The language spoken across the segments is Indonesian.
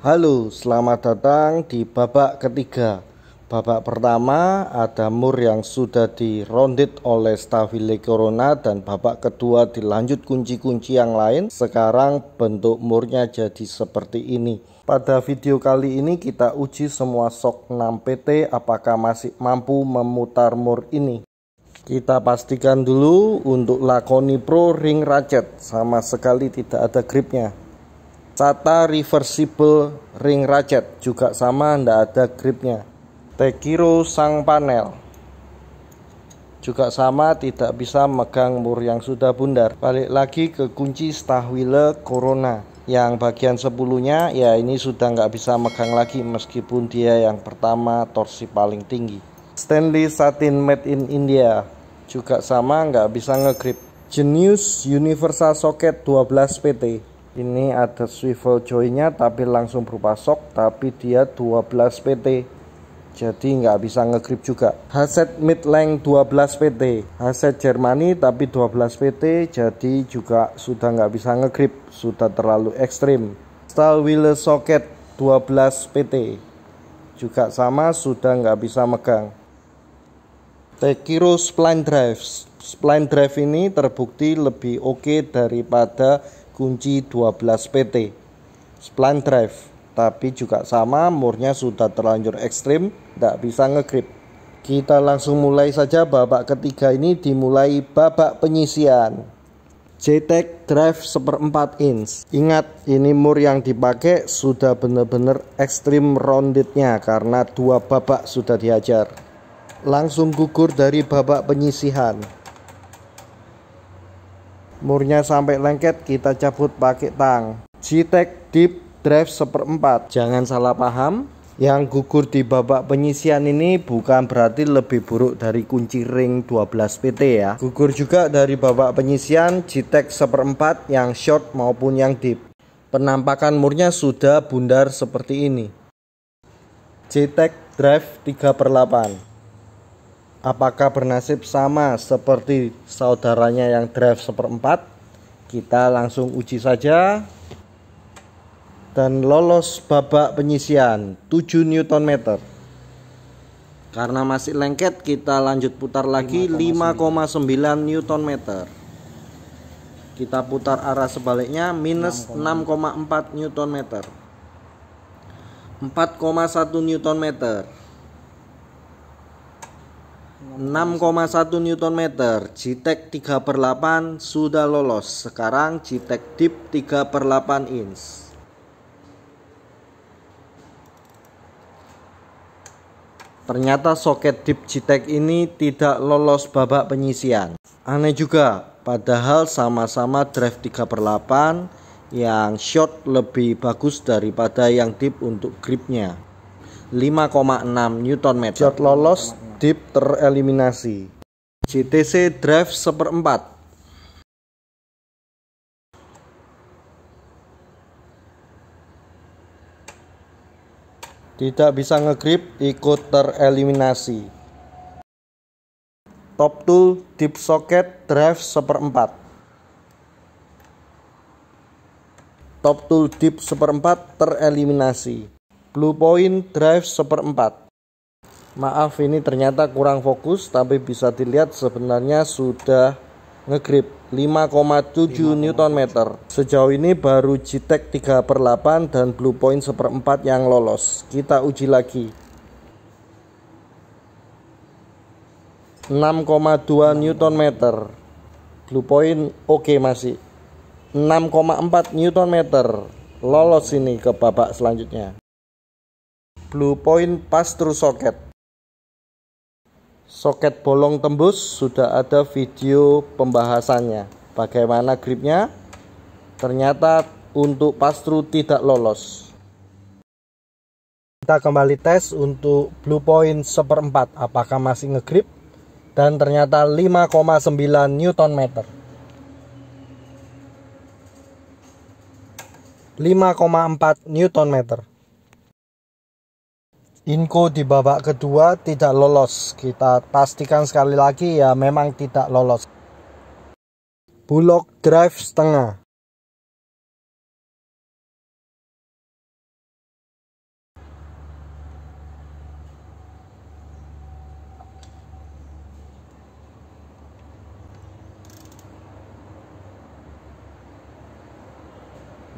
Halo, selamat datang di babak ketiga. Babak pertama ada mur yang sudah dirondit oleh stabile corona, dan babak kedua dilanjut kunci-kunci yang lain. Sekarang bentuk murnya jadi seperti ini. Pada video kali ini kita uji semua shock 6PT apakah masih mampu memutar mur ini. Kita pastikan dulu untuk Lakoni Pro ring ratchet sama sekali tidak ada gripnya. Sata reversible ring ratchet juga sama, tidak ada gripnya. Tekiro sang panel juga sama, tidak bisa megang mur yang sudah bundar. Balik lagi ke kunci stabile corona, yang bagian 10-nya ya ini sudah nggak bisa megang lagi meskipun dia yang pertama torsi paling tinggi. Stainless satin made in India juga sama, nggak bisa ngegrip. Genius Universal Socket 12 PT. Ini ada swivel joynya tapi langsung berupa shock, tapi dia 12 PT, jadi nggak bisa ngegrip juga. Haset mid length 12 PT, Haset Jermani tapi 12 PT, jadi juga sudah nggak bisa ngegrip, sudah terlalu ekstrim. Style wheel socket 12 PT juga sama, sudah nggak bisa megang. Tekiro spline drive. Spline drive ini terbukti lebih oke daripada kunci 12 PT spline drive, tapi juga sama, murnya sudah terlanjur ekstrim, tidak bisa ngegrip. Kita langsung mulai saja. Babak ketiga ini dimulai babak penyisian. JTEC drive 1/4 inch. Ingat, ini mur yang dipakai sudah benar-benar ekstrim roundednya karena 2 babak sudah dihajar. Langsung gugur dari babak penyisihan. Murnya sampai lengket, kita cabut pakai tang. JTEC Deep Drive 1/4. Jangan salah paham, yang gugur di babak penyisian ini bukan berarti lebih buruk dari kunci ring 12 PT ya. Gugur juga dari babak penyisian JTEC 1/4 yang short maupun yang deep. Penampakan murnya sudah bundar seperti ini. JTEC Drive 3/8. Apakah bernasib sama seperti saudaranya yang drive 1/4? Kita langsung uji saja. Dan lolos babak penyisian 7 Nm. Karena masih lengket, kita lanjut putar lagi 5,9 Nm. Kita putar arah sebaliknya minus 6,4 Nm. 4,1 Nm. 6,1 Nm. JTEC 3/8 sudah lolos. Sekarang JTEC Deep 3/8 inch. Ternyata soket deep JTEC ini tidak lolos babak penyisian. Aneh juga, padahal sama-sama drive 3/8, yang short lebih bagus daripada yang deep untuk gripnya. 5,6 Nm. Short lolos, deep tereliminasi. JTC drive 1/4. Tidak bisa ngegrip, ikut tereliminasi. Top tool deep socket drive 1/4. Top tool deep 1/4 tereliminasi. Blue point drive 1/4. Maaf, ini ternyata kurang fokus, tapi bisa dilihat sebenarnya sudah ngegrip 5,7 Nm. Sejauh ini baru JTEC 3/8 dan Blue Point 1/4 yang lolos. Kita uji lagi. 6,2 Nm. Blue Point oke masih. 6,4 Nm. Lolos ini ke babak selanjutnya. Blue Point pass-through socket. Soket bolong tembus, sudah ada video pembahasannya. Bagaimana gripnya? Ternyata untuk pass-through tidak lolos. Kita kembali tes untuk Blue Point 1/4 apakah masih ngegrip, dan ternyata 5,9 Nm. 5,4 Nm. Inco di babak kedua tidak lolos. Kita pastikan sekali lagi ya, memang tidak lolos. Bullock drive setengah.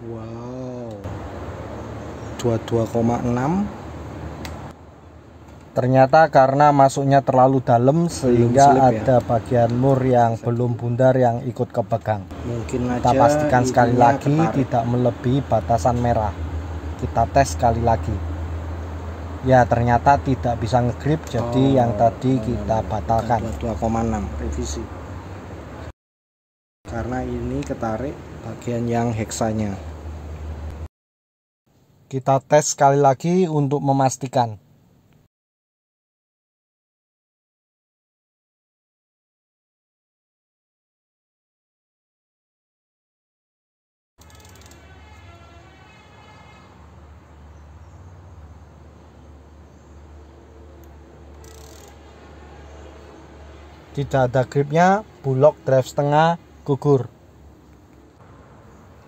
Wow, 22,6. Ternyata karena masuknya terlalu dalam sehingga ada bagian mur yang belum bundar yang ikut kepegang. Mungkin kita pastikan sekali lagi tidak melebihi batasan merah. Kita tes sekali lagi. Ya, ternyata tidak bisa ngegrip, jadi yang tadi kita batalkan. 22,6 revisi. Karena ini ketarik bagian yang heksanya. Kita tes sekali lagi untuk memastikan. Tidak ada gripnya, bulog drive setengah, gugur.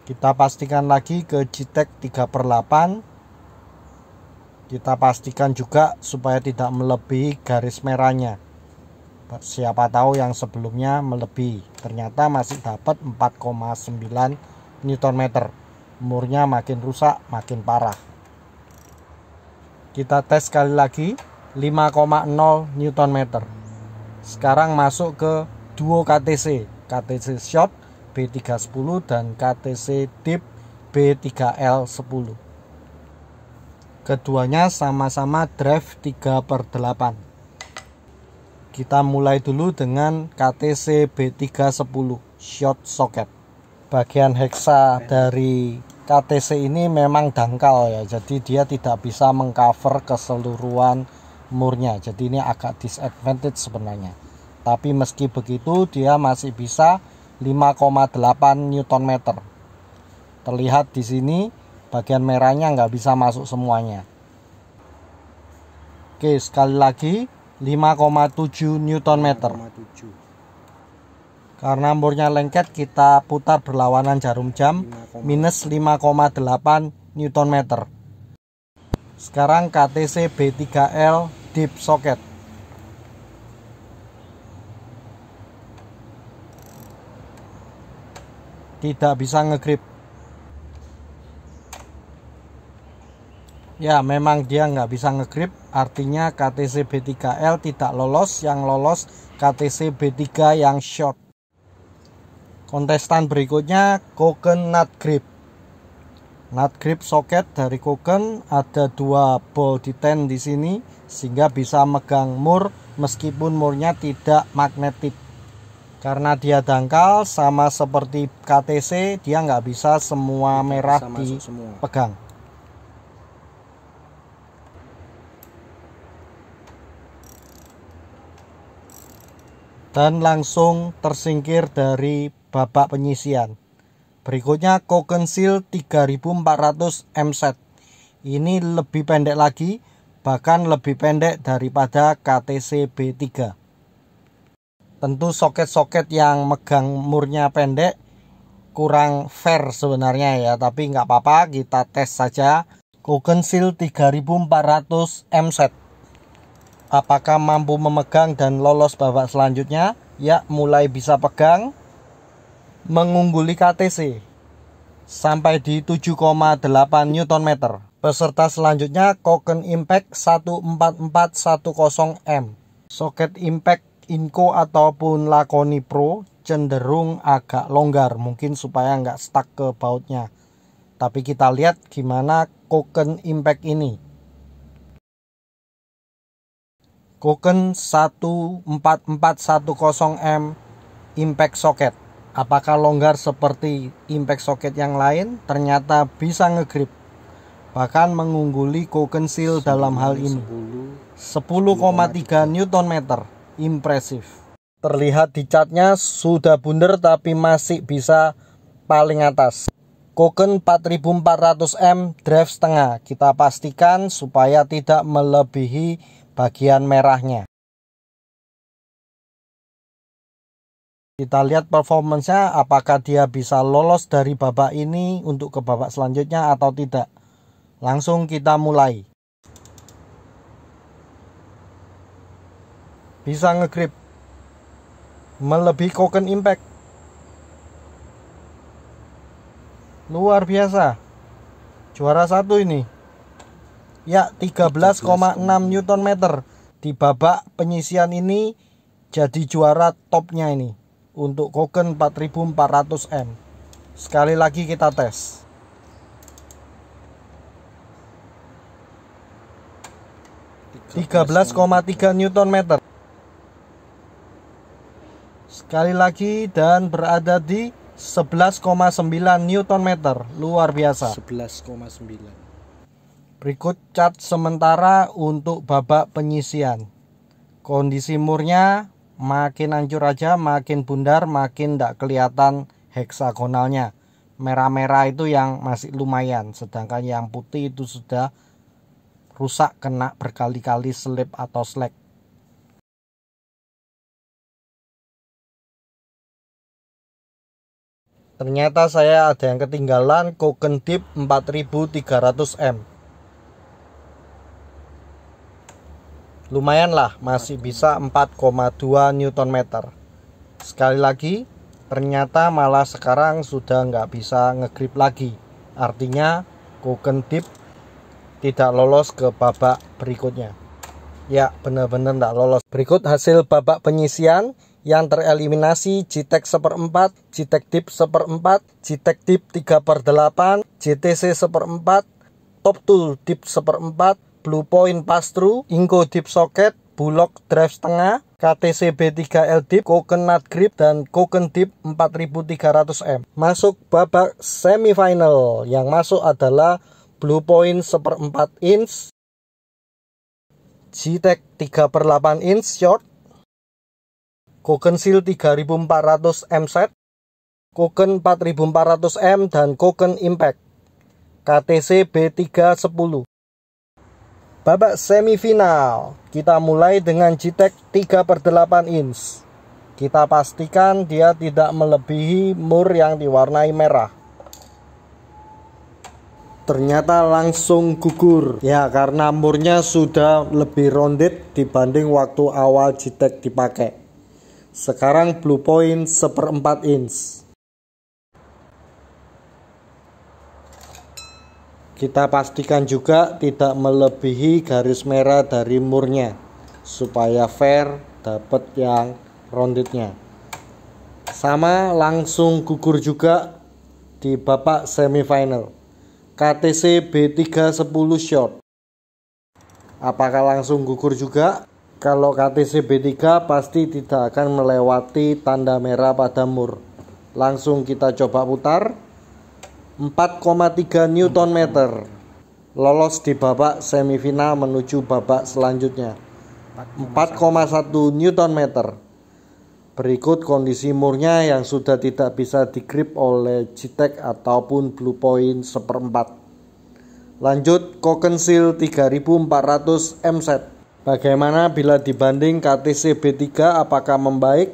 Kita pastikan lagi ke GTEC 3/8. Kita pastikan juga supaya tidak melebihi garis merahnya. Siapa tahu yang sebelumnya melebihi. Ternyata masih dapat 4,9 Nm. Murnya makin rusak, makin parah. Kita tes sekali lagi, 5,0 Nm. Sekarang masuk ke duo KTC short B310 dan KTC deep B3L10. Keduanya sama-sama drive 3/8. Kita mulai dulu dengan KTC B310 short socket. Bagian hexa dari KTC ini memang dangkal ya, jadi dia tidak bisa mengcover keseluruhan murnya, jadi ini agak disadvantage sebenarnya. Tapi meski begitu dia masih bisa 5,8 Nm. Terlihat di sini bagian merahnya nggak bisa masuk semuanya. Oke, sekali lagi 5,7 Nm. Karena murnya lengket, kita putar berlawanan jarum jam, minus 5,8 Nm. Sekarang KTC B3L deep socket. Tidak bisa ngegrip. Ya, memang dia nggak bisa ngegrip, artinya KTC B3L tidak lolos. Yang lolos KTC B3 yang short. Kontestan berikutnya Koken nut grip. Nut grip socket dari Koken, ada 2 ball detent di sini sehingga bisa megang mur meskipun murnya tidak magnetik. Karena dia dangkal sama seperti KTC, dia nggak bisa semua merah dipegang. Dan langsung tersingkir dari babak penyisian. Berikutnya Koken Seal 3400 MZ. Ini lebih pendek lagi, bahkan lebih pendek daripada KTC B3. Tentu soket-soket yang megang murnya pendek kurang fair sebenarnya ya, tapi nggak apa-apa, kita tes saja. Koken Seal 3400 MZ. Apakah mampu memegang dan lolos babak selanjutnya? Ya, mulai bisa pegang. Mengungguli KTC sampai di 7,8 Nm. Peserta selanjutnya Koken Impact 14410M. Soket Impact Inco ataupun Laconi Pro cenderung agak longgar, mungkin supaya nggak stuck ke bautnya. Tapi kita lihat gimana Koken Impact ini. Koken 14410M Impact Socket. Apakah longgar seperti impact socket yang lain? Ternyata bisa ngegrip, bahkan mengungguli Koken Seal dalam hal ini. 10,3 Nm. Impresif. Terlihat di catnya sudah bundar tapi masih bisa paling atas. Koken 4400M drive setengah. Kita pastikan supaya tidak melebihi bagian merahnya. Kita lihat performance-nya, apakah dia bisa lolos dari babak ini untuk ke babak selanjutnya atau tidak. Langsung kita mulai. Bisa ngegrip, melebihi Koken Impact. Luar biasa. Juara satu ini. Ya, 13,6 Nm di babak penyisian ini jadi juara topnya ini untuk Koken 4400M. Sekali lagi kita tes. (13,3 Nm). Sekali lagi dan berada di 11,9 Nm. Luar biasa. 11,9. Berikut cat sementara untuk babak penyisian. Kondisi murnya makin hancur aja, makin bundar, makin tidak kelihatan heksagonalnya. Merah-merah itu yang masih lumayan, sedangkan yang putih itu sudah rusak kena berkali-kali selip atau slag. Ternyata saya ada yang ketinggalan Koken Deep 4300M. Lumayan lah, masih bisa 4,2 Nm. Sekali lagi, ternyata malah sekarang sudah nggak bisa ngegrip lagi. Artinya Koken Deep tidak lolos ke babak berikutnya. Ya, benar-benar nggak lolos. Berikut hasil babak penyisian yang tereliminasi: JTEK 1/4, JTEK Deep 1/4, JTEK Deep 3/8, JTC 1/4, Top Tool Deep 1/4, Blue Point Pass-Through, Inco Deep Socket, Bullock Drive setengah, KTC B3L Deep, Koken Nut Grip, dan Koken Deep 4300M. Masuk babak semifinal. Yang masuk adalah Blue Point 1/4 inch, JTEK 3/8 inch short, Koken Seal 3400M set, Koken 4400M, dan Koken Impact KTC B310. Babak semifinal, kita mulai dengan JTEK 3/8 inch. Kita pastikan dia tidak melebihi mur yang diwarnai merah. Ternyata langsung gugur. Ya, karena murnya sudah lebih rounded dibanding waktu awal JTEK dipakai. Sekarang Blue Point 1/4 inch. Kita pastikan juga tidak melebihi garis merah dari murnya, supaya fair dapat yang roundednya. Sama langsung gugur juga di babak semifinal. KTC B310 short. Apakah langsung gugur juga? Kalau KTC B3 pasti tidak akan melewati tanda merah pada mur. Langsung kita coba putar. 4,3 Nm. Lolos di babak semifinal menuju babak selanjutnya. 4,1 Nm. Berikut kondisi murnya yang sudah tidak bisa digrip oleh JTEK ataupun Blue Point 1/4. Lanjut Koken Seal 3400M set. Bagaimana bila dibanding KTC B3, apakah membaik?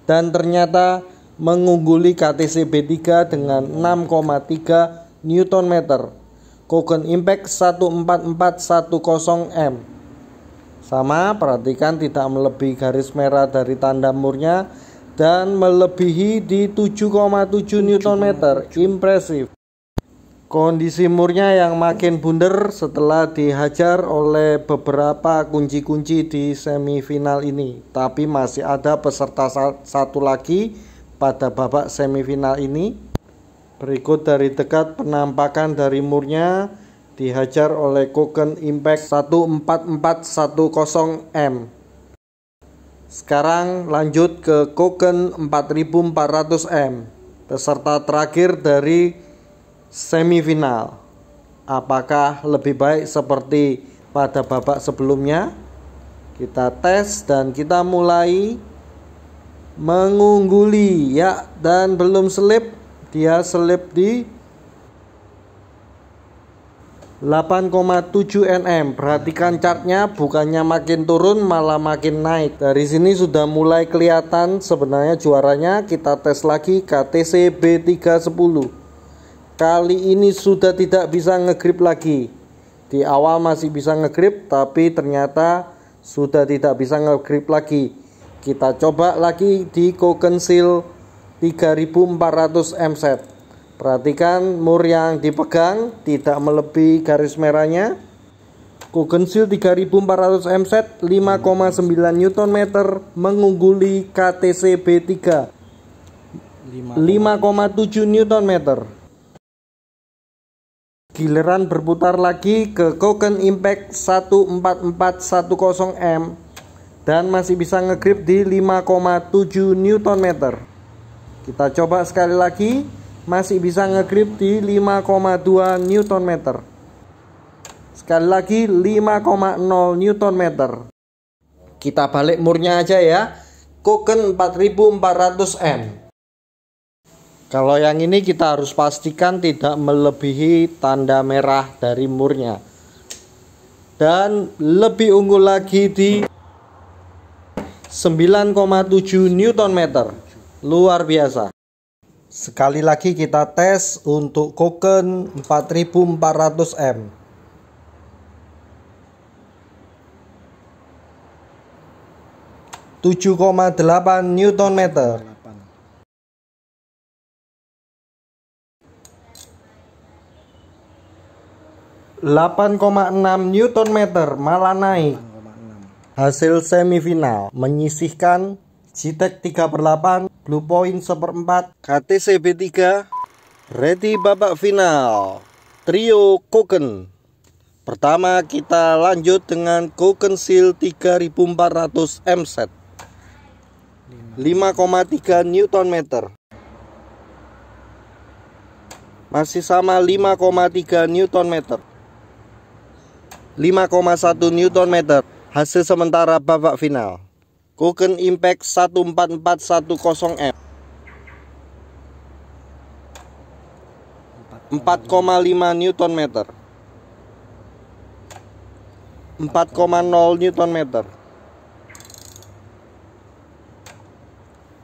Dan ternyata mengungguli KTC B3 dengan 6,3 Nm. Koken Impact 14410M. Sama, perhatikan tidak melebihi garis merah dari tanda murnya dan melebihi di 7,7 Nm. Impresif. Kondisi murnya yang makin bundar setelah dihajar oleh beberapa kunci-kunci di semifinal ini. Tapi masih ada peserta satu lagi pada babak semifinal ini. Berikut dari dekat penampakan dari murnya, dihajar oleh Koken Impact 14410M. Sekarang lanjut ke Koken 4400M, peserta terakhir dari semifinal. Apakah lebih baik seperti pada babak sebelumnya? Kita tes dan kita mulai. Mengungguli, ya, dan belum selip. Dia selip di 8,7 Nm. Perhatikan chartnya, bukannya makin turun malah makin naik. Dari sini sudah mulai kelihatan sebenarnya juaranya. Kita tes lagi KTC B310. Kali ini sudah tidak bisa ngegrip lagi. Di awal masih bisa ngegrip, tapi ternyata sudah tidak bisa ngegrip lagi. Kita coba lagi di Koken Seal 3400M set. Perhatikan mur yang dipegang tidak melebihi garis merahnya. Koggensill 3400 mZ 5,9 Nm mengungguli KTC B3 5,7 Nm. Giliran berputar lagi ke Koken Impact 14410M dan masih bisa ngegrip di 5,7 Nm. Kita coba sekali lagi, masih bisa ngegrip di 5,2 Nm. Sekali lagi 5,0 Nm. Kita balik murnya aja ya. Koken 4400M. Kalau yang ini kita harus pastikan tidak melebihi tanda merah dari murnya. Dan lebih unggul lagi di 9,7 Nm. Luar biasa. Sekali lagi kita tes untuk Koken 4400M. 7,8 Nm. 8,6 Nm malah naik. Hasil semifinal menyisihkan JTEC 3/8, Blue Point 1/4, KTC B3. Ready babak final. Trio Koken. Pertama kita lanjut dengan Koggensill 3400 mZ 5,3 Nm. Masih sama 5,3 Nm. 5,1 Nm. Hasil sementara babak final. Koken Impact 14410M 4,5 Nm. 4,0 Nm.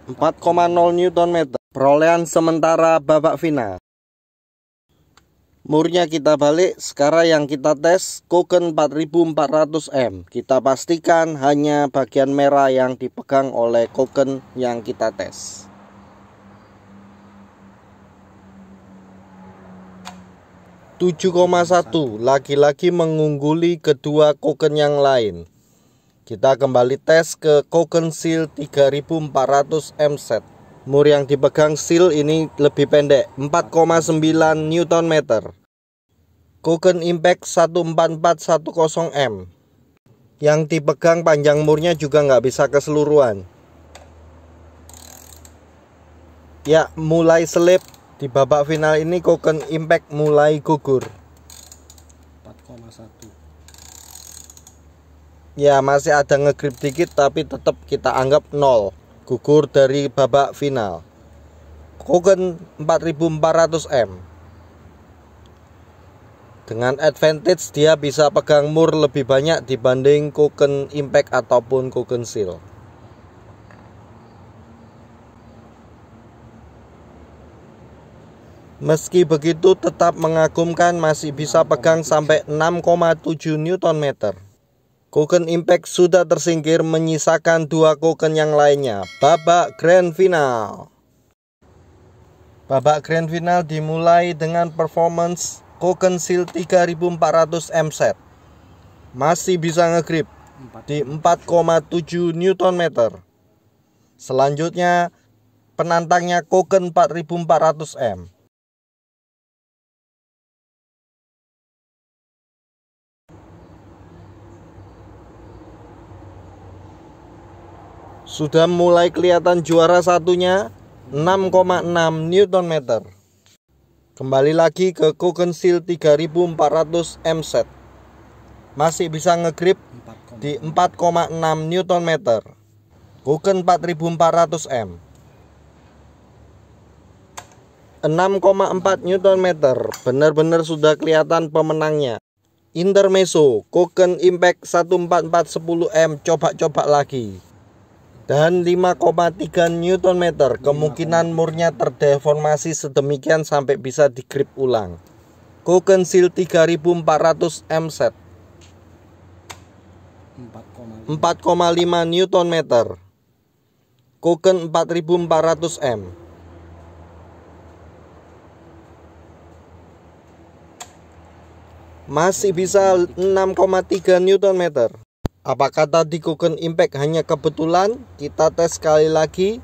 4,0 Nm. Perolehan sementara babak final. Murnya kita balik. Sekarang yang kita tes Koken 4400M. Kita pastikan hanya bagian merah yang dipegang oleh Koken yang kita tes. .1 lagi-lagi mengungguli kedua Koken yang lain. Kita kembali tes ke Koggensill 3400 mZ. Mur yang dipegang seal ini lebih pendek, 4,9 Nm. Koken Impact 14410M. Yang dipegang panjang murnya juga nggak bisa keseluruhan. Ya, mulai selip. Di babak final ini Koken Impact mulai gugur. 4,1. Ya, masih ada ngegrip dikit tapi tetap kita anggap 0. Gugur dari babak final. Koken 4400M. Dengan advantage dia bisa pegang mur lebih banyak dibanding Koken Impact ataupun Koggensill. Meski begitu tetap mengagumkan, masih bisa pegang sampai 6,7 Nm. Koken Impact sudah tersingkir, menyisakan dua Koken yang lainnya. Babak grand final. Babak grand final dimulai dengan performance Koggensill 3400 mZ. Masih bisa ngegrip di 4,7 Nm. Selanjutnya penantangnya Koken 4400M. Sudah mulai kelihatan juara satunya, 6,6 Nm. Kembali lagi ke Koggensill 3400 mZ. Masih bisa ngegrip di 4,6 Nm. Koken 4400M 6,4 Nm. Benar-benar sudah kelihatan pemenangnya. Intermezzo Koken Impact 14410M. Coba-coba lagi. Dan 5,3 Nm. Kemungkinan murnya terdeformasi sedemikian sampai bisa digrip ulang. Koggensill 3400 mZ 4,5 Nm. Koken 4400M masih bisa 6,3 Nm. Apakah tadi Koken Impact hanya kebetulan? Kita tes sekali lagi.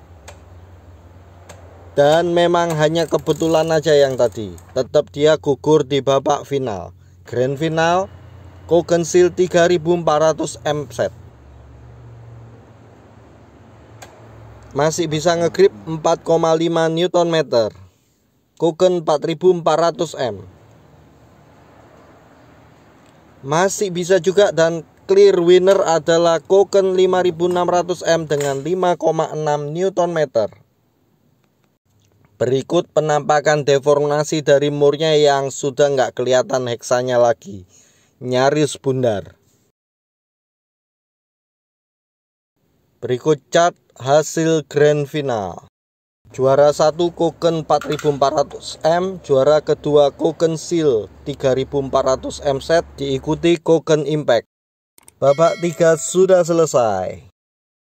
Dan memang hanya kebetulan aja yang tadi. Tetap dia gugur di babak final. Grand final Koken Seal 3400 mset. Masih bisa ngegrip 4,5 Nm. Koken 4400 M. Masih bisa juga, dan clear winner adalah Koken 5600 M dengan 5,6 Nm. Berikut penampakan deformasi dari murnya yang sudah nggak kelihatan heksanya lagi, nyaris bundar. Berikut chart hasil grand final. Juara 1 Koken 4400 M, juara kedua Koken Seal 3400 mset, diikuti Koken Impact. Babak 3 sudah selesai.